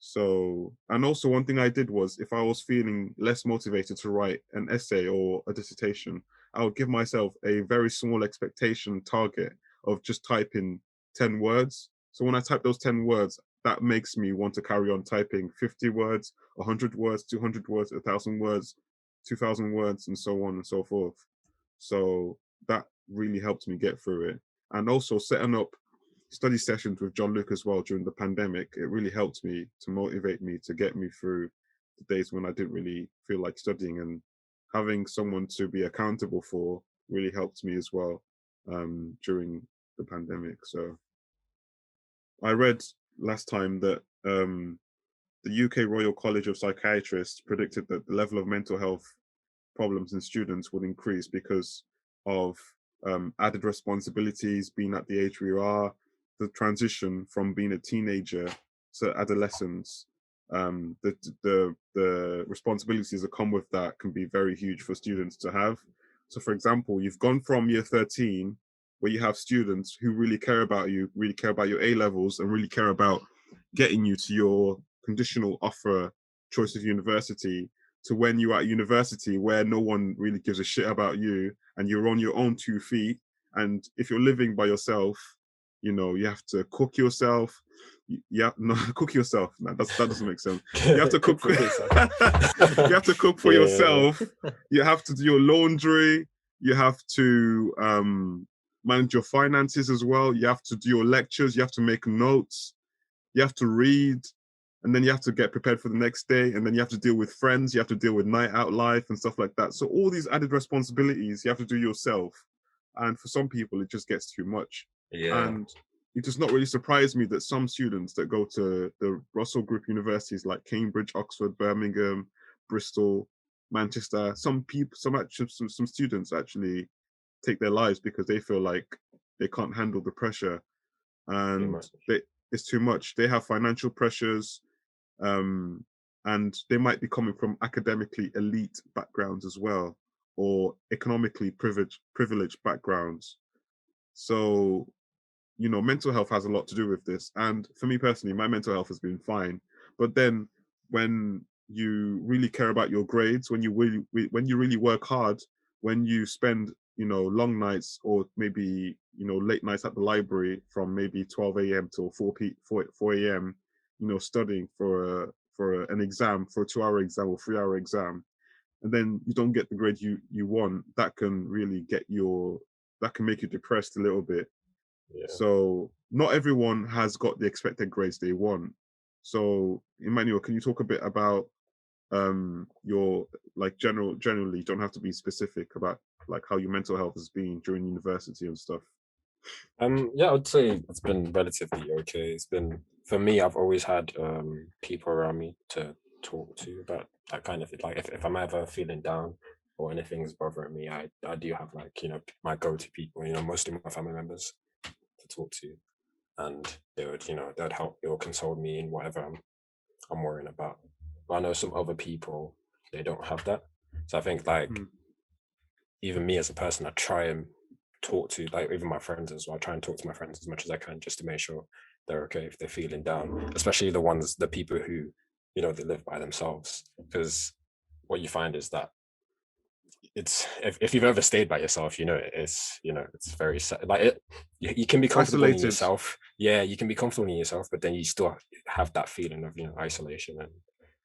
So, and also one thing I did was, if I was feeling less motivated to write an essay or a dissertation, I would give myself a very small expectation target of just typing 10 words. So when I type those 10 words, that makes me want to carry on typing 50 words, 100 words, 200 words, 1,000 words, 2,000 words, and so on and so forth. So that really helped me get through it. And also setting up study sessions with John Luke as well during the pandemic, it really helped me to motivate me to get me through the days when I didn't really feel like studying, and having someone to be accountable for really helped me as well during the pandemic. So I read last time that the UK Royal College of Psychiatrists predicted that the level of mental health problems in students would increase because of added responsibilities, being at the age we are, the transition from being a teenager to adolescence. The responsibilities that come with that can be very huge for students to have. So for example, you've gone from year 13, where you have students who really care about you, really care about your A levels, and really care about getting you to your conditional offer choice of university, to when you're at university where no one really gives a shit about you and you're on your own 2 feet. And if you're living by yourself, you have to cook yourself. No, cook yourself. No, that doesn't make sense. You have to cook for yourself. You have to cook for yourself. You have to do your laundry. You have to manage your finances as well. You have to do your lectures. You have to make notes. You have to read. And then you have to get prepared for the next day. And then you have to deal with friends. You have to deal with night out life and stuff like that. So all these added responsibilities you have to do yourself. And for some people, it just gets too much. And it does not really surprise me that some students that go to the Russell Group universities like Cambridge, Oxford, Birmingham, Bristol, Manchester, some students actually take their lives because they feel like they can't handle the pressure, and it's too much. They have financial pressures, and they might be coming from academically elite backgrounds as well, or economically privileged backgrounds. So, mental health has a lot to do with this. And for me personally, my mental health has been fine. But then when you really care about your grades, when you really work hard, when you spend, long nights, or maybe, late nights at the library from maybe 12 a.m. till 4 a.m., studying for an exam, for a 2-hour exam or 3-hour exam, and then you don't get the grade you want, that can really that can make you depressed a little bit. So not everyone has got the expected grades they want. So Emmanuel, can you talk a bit about your generally, you don't have to be specific about like how your mental health has been during university and stuff? Yeah, I would say it's been relatively okay. It's been, for me, I've always had people around me to talk to about that kind of thing. Like if I'm ever feeling down or anything's bothering me, I do have my go-to people, mostly my family members to talk to, and they would they'd help or console me in whatever I'm worrying about. But I know some other people, they don't have that. So I think even me as a person, I try and talk to, like, even my friends as well. I try and talk to my friends as much as I can, just to make sure they're okay if they're feeling down, especially the people who, they live by themselves. Because what you find is that it's, if you've ever stayed by yourself, it's very sad. Like, you can be comfortable in Isolated. yourself. Yeah, you can be comfortable in yourself, but then you still have that feeling of, isolation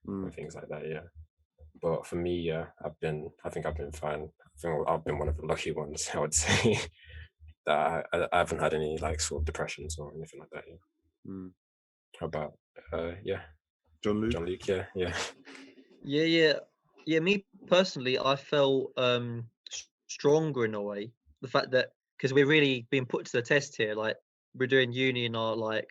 and things like that. Yeah. But for me, yeah, I think I've been fine. I think I've been one of the lucky ones, I would say, that I haven't had any, like, sort of depressions or anything like that. Yeah. Mm. How about yeah, John Luke? John Luke? Yeah, yeah. Yeah. Me personally, I felt stronger in a way. The fact that, because we're really being put to the test here, like we're doing uni in our like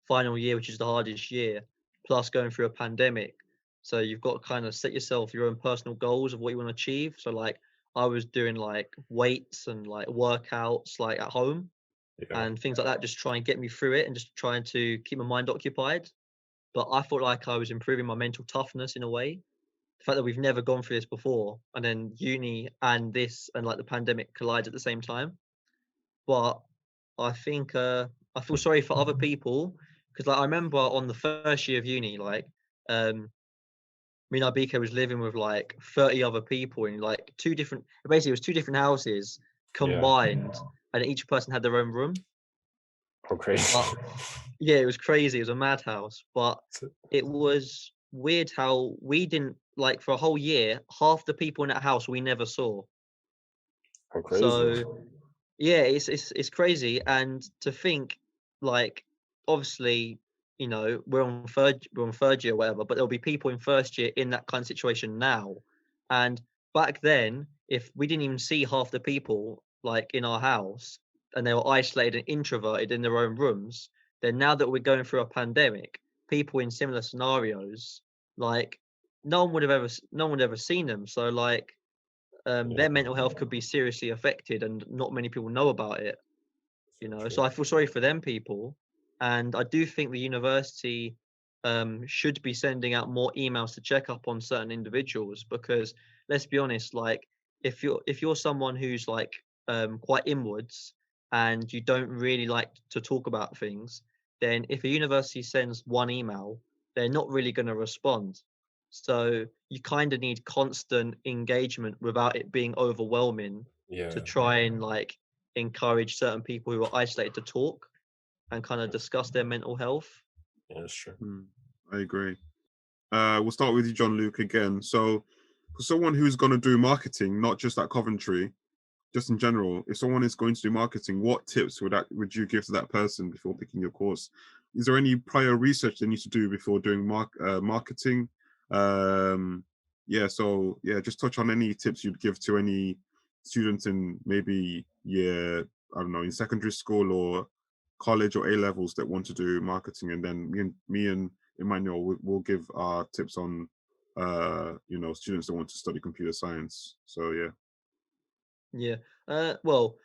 final year, which is the hardest year, plus going through a pandemic. So you've got to kind of set yourself your own personal goals of what you want to achieve. So like I was doing like weights and like workouts like at home Yeah. and things like that, just try and get me through it and just trying to keep my mind occupied. But I felt like I was improving my mental toughness in a way. The fact that we've never gone through this before, and then uni and this and like the pandemic collide at the same time. But I think I feel sorry for other people because like I remember on the first year of uni, like me and BK was living with like 30 other people in like basically it was two different houses Yeah. combined, and each person had their own room. Oh, crazy. But yeah, it was crazy. It was a madhouse, but So- it was weird how we didn't like for a whole year, half the people in that house we never saw. oh, crazy. So yeah, it's crazy. And to think like obviously, we're on third year or whatever, but there'll be people in first year in that kind of situation now. And back then, if we didn't even see half the people like in our house and they were isolated and introverted in their own rooms, then now that we're going through a pandemic, people in similar scenarios, like no one would ever seen them. So like Yeah, their mental health could be seriously affected and not many people know about it, so true. I feel sorry for them people. And I do think the university should be sending out more emails to check up on certain individuals, because let's be honest, like if you're someone who's like quite inwards and you don't really like to talk about things, then if a university sends one email, they're not really going to respond. So you kind of need constant engagement without it being overwhelming to Yeah, try and like encourage certain people who are isolated to talk and kind of discuss their mental health. yeah, that's true. I agree. We'll start with you, John Luke, again. So, for someone who's going to do marketing, not just at Coventry, just in general, if someone is going to do marketing, what tips would you give to that person before picking your course? Is there any prior research they need to do before doing marketing? Just touch on any tips you'd give to any students in maybe I don't know, in secondary school or college or A levels that want to do marketing, and then me and Emmanuel will give our tips on students that want to study computer science. So yeah. Yeah. Well,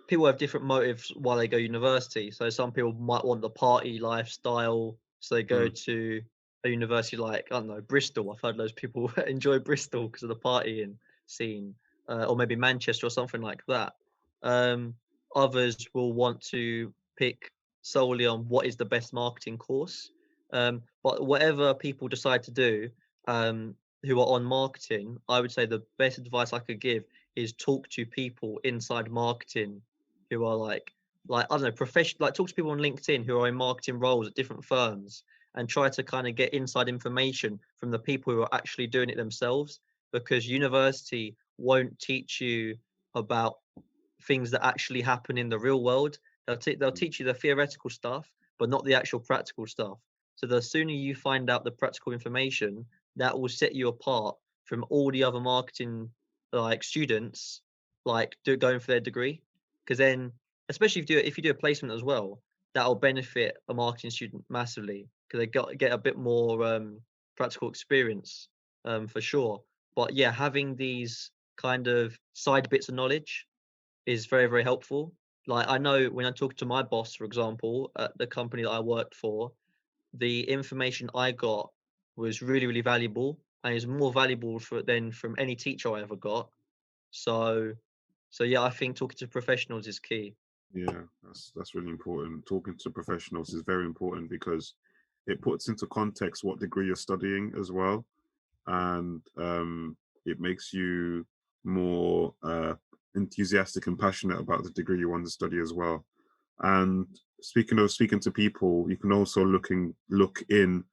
people have different motives while they go university. So some people might want the party lifestyle, so they go Mm. to a university like I don't know Bristol. I've heard those people enjoy Bristol because of the partying scene, or maybe Manchester or something like that. Um, Others will want to pick solely on what is the best marketing course. But whatever people decide to do, who are on marketing, I would say the best advice I could give is talk to people inside marketing who are like I don't know, professional, like talk to people on LinkedIn who are in marketing roles at different firms and try to kind of get inside information from the people who are actually doing it themselves, because university won't teach you about things that actually happen in the real world. They'll teach you the theoretical stuff, but not the actual practical stuff. So the sooner you find out the practical information, that will set you apart from all the other marketing like students like going for their degree. Because then, especially if you do a placement as well, that'll benefit a marketing student massively because they get a bit more practical experience for sure. But yeah, having these kind of side bits of knowledge is very, very helpful. Like I know when I talk to my boss, for example, at the company that I worked for, the information I got was really, really valuable and is more valuable than from any teacher I ever got. So So yeah, I think talking to professionals is key. Yeah, that's really important. Talking to professionals is very important because it puts into context what degree you're studying as well, and it makes you more enthusiastic and passionate about the degree you want to study as well. And speaking to people, you can also look in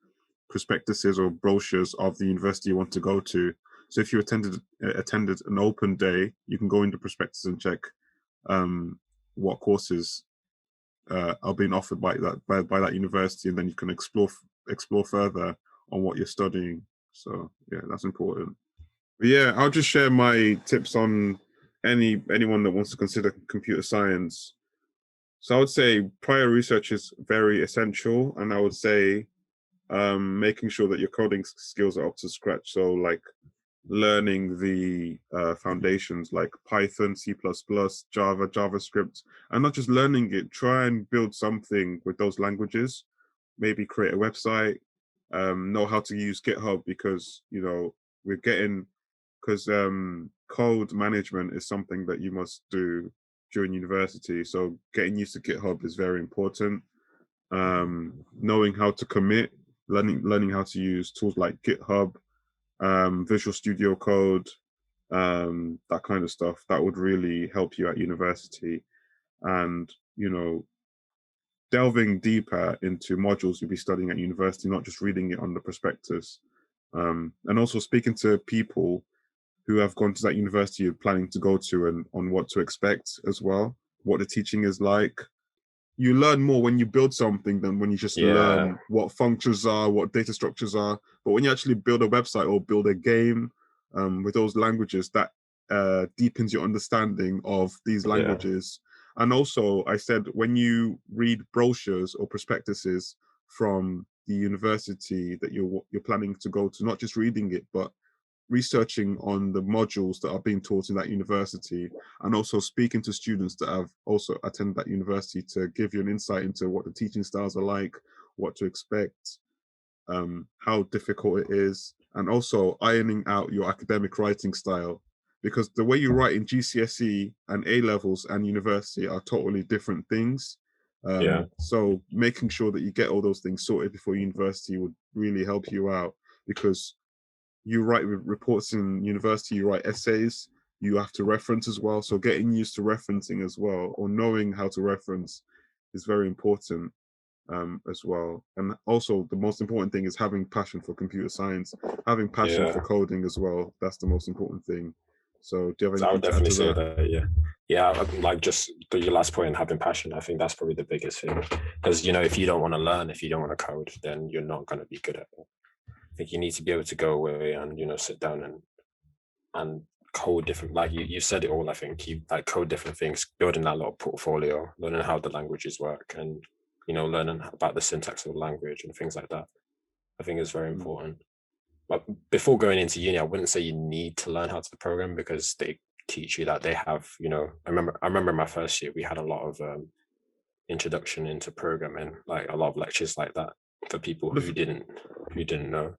prospectuses or brochures of the university you want to go to. So if you attended an open day, you can go into prospectus and check what courses are being offered by that university, and then you can explore further on what you're studying. So yeah, that's important. But yeah, I'll just share my tips on anyone that wants to consider computer science. So I would say prior research is very essential, and I would say making sure that your coding skills are up to scratch. So like learning the foundations like Python, C++, Java, JavaScript, and not just learning it, try and build something with those languages, maybe create a website, know how to use GitHub because, we're getting, because code management is something that you must do during university. So getting used to GitHub is very important. Knowing how to commit, learning how to use tools like GitHub, Visual Studio Code, that kind of stuff, that would really help you at university. And, delving deeper into modules you'll be studying at university, not just reading it on the prospectus. And also speaking to people who have gone to that university you're planning to go to and on what to expect as well, what the teaching is like. You learn more when you build something than when you just learn what functions are, what data structures are. But when you actually build a website or build a game with those languages, that deepens your understanding of these languages. And also, I said, when you read brochures or prospectuses from the university that you're planning to go to, not just reading it, but researching on the modules that are being taught in that university, and also speaking to students that have also attended that university to give you an insight into what the teaching styles are like, what to expect, how difficult it is, and also ironing out your academic writing style, because the way you write in GCSE and A levels and university are totally different things. So making sure that you get all those things sorted before university would really help you out, because you write reports in university, you write essays, you have to reference as well. So getting used to referencing as well, or knowing how to reference, is very important as well. And also the most important thing is having passion for computer science, having passion for coding as well. That's the most important thing. So do you have anything I would to add definitely to say that? Like just your last point, having passion. I think that's probably the biggest thing, because if you don't want to learn, if you don't want to code, then you're not going to be good at it. I think you need to be able to go away and sit down and code different, like you said it all. I think you like code different things, building that little portfolio, learning how the languages work, and learning about the syntax of the language and things like that. I think is very important. But before going into uni, I wouldn't say you need to learn how to program, because they teach you that. They have, I remember in my first year we had a lot of introduction into programming, like a lot of lectures like that for people who didn't know.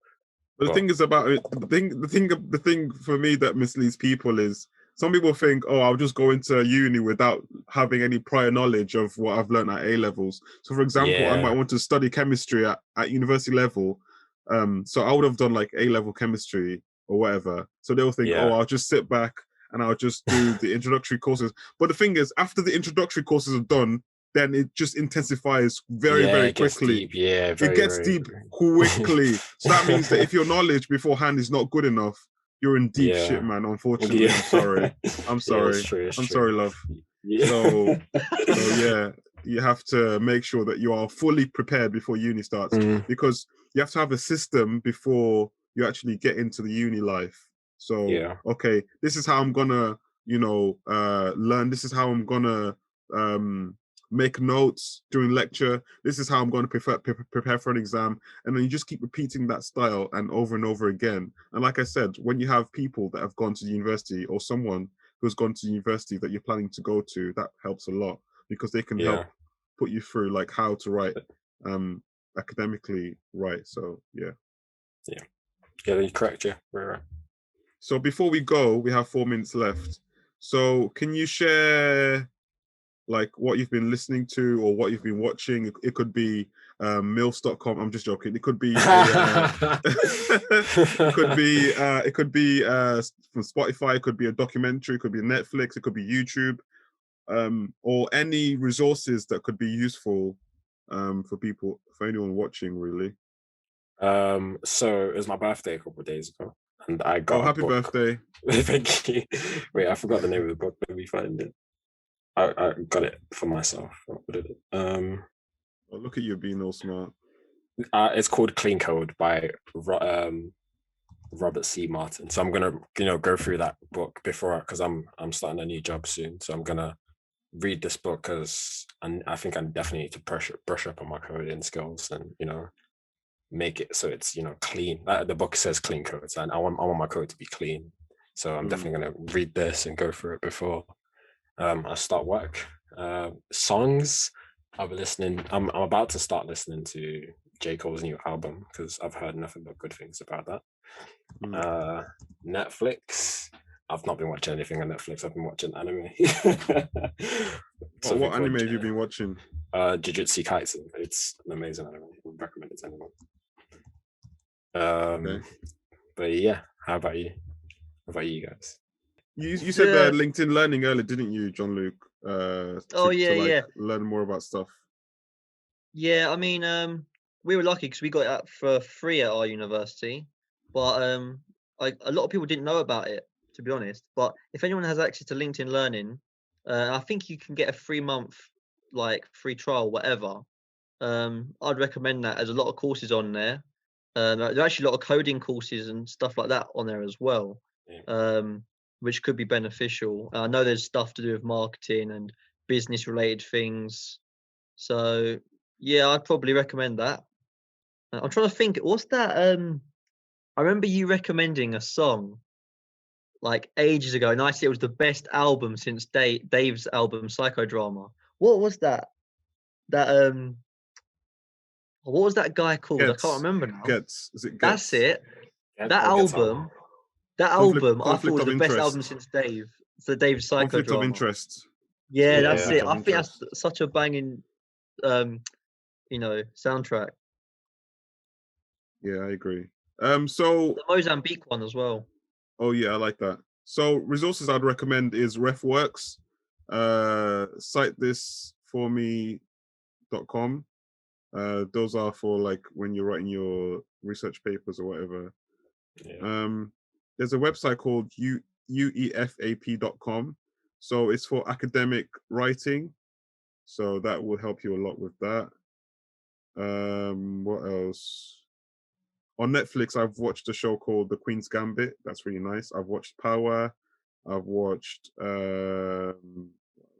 But the thing is about it, the thing for me that misleads people is, some people think, oh, I'll just go into uni without having any prior knowledge of what I've learned at A levels. So for example, I might want to study chemistry at university level. So I would have done like A level chemistry or whatever. So they'll think, oh, I'll just sit back and I'll just do the introductory courses. But the thing is, after the introductory courses are done, then it just intensifies very, very quickly. It gets deep quickly. So that means that if your knowledge beforehand is not good enough, you're in deep shit, man. Unfortunately, I'm sorry. I'm sorry. I'm sorry, love. So yeah, you have to make sure that you are fully prepared before uni starts, because you have to have a system before you actually get into the uni life. So okay, this is how I'm gonna, learn. This is how I'm gonna make notes during lecture. This is how I'm going to prepare for an exam. And then you just keep repeating that style and over again. And like I said, when you have people that have gone to university, or someone who's gone to university that you're planning to go to, that helps a lot, because they can help put you through like how to write academically right. So yeah, you're correct. Right. So before we go, we have 4 minutes left. So can you share like what you've been listening to or what you've been watching? It could be milfs.com. I'm just joking. It could be it could be from Spotify, it could be a documentary, it could be Netflix, it could be YouTube, or any resources that could be useful for people, for anyone watching, really. So it was my birthday a couple of days ago, and I got a happy book. birthday. Thank you. Wait, I forgot the name of the book. Let me find it. I got it for myself. What is it? Oh, look at you being all smart. It's called Clean Code by Robert C. Martin. So I'm gonna, go through that book because I'm starting a new job soon. So I'm gonna read this book because I think I definitely need to brush up on my coding skills and make it so it's clean. The book says clean code, and I want my code to be clean. So I'm definitely gonna read this and go through it before I start work. Songs I'll be listening. I'm about to start listening to J. Cole's new album because I've heard nothing but good things about that. Netflix. I've not been watching anything on Netflix. I've been watching anime. What anime have you been watching? Jujutsu Kaisen. It's an amazing anime. I would recommend it to anyone. Okay. But yeah, how about you? How about you guys? You said LinkedIn Learning earlier, didn't you, John Luke? To learn more about stuff. Yeah, I mean, we were lucky because we got that for free at our university, but a lot of people didn't know about it, to be honest. But if anyone has access to LinkedIn Learning, I think you can get a 3-month free trial, whatever. I'd recommend that. There's a lot of courses on there. There are actually a lot of coding courses and stuff like that on there as well, which could be beneficial. I know there's stuff to do with marketing and business related things. So yeah, I'd probably recommend that. I'm trying to think, what's that? I remember you recommending a song ages ago, and I said it was the best album since Dave's album Psychodrama. What was that? What was that guy called? I can't remember now. Is it Gets? That's it. That album, I thought was the best album since Dave. So Dave's Psychodrama. Conflict of Interest. Yeah, that's it. I think that's such a banging, soundtrack. Yeah, I agree. So the Mozambique one as well. Oh yeah, I like that. So resources I'd recommend is RefWorks, citethis4me.com. Those are for when you're writing your research papers or whatever. Yeah. There's a website called uefap.com. So it's for academic writing. So that will help you a lot with that. What else? On Netflix, I've watched a show called The Queen's Gambit. That's really nice. I've watched Power. I've watched what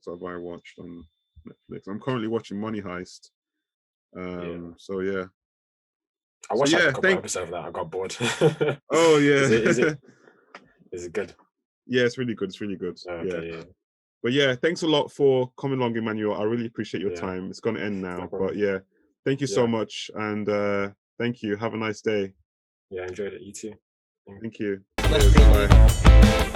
have I watched on Netflix? I'm currently watching Money Heist. So yeah. I watched a couple episodes of that. I got bored. Oh yeah. Is it good? Yeah, it's really good. It's really good. Okay, yeah. But yeah, thanks a lot for coming along, Emmanuel. I really appreciate your time. It's going to end now, but yeah, thank you so much, and thank you. Have a nice day. Yeah, I enjoyed it. You too. Thank you. Bye.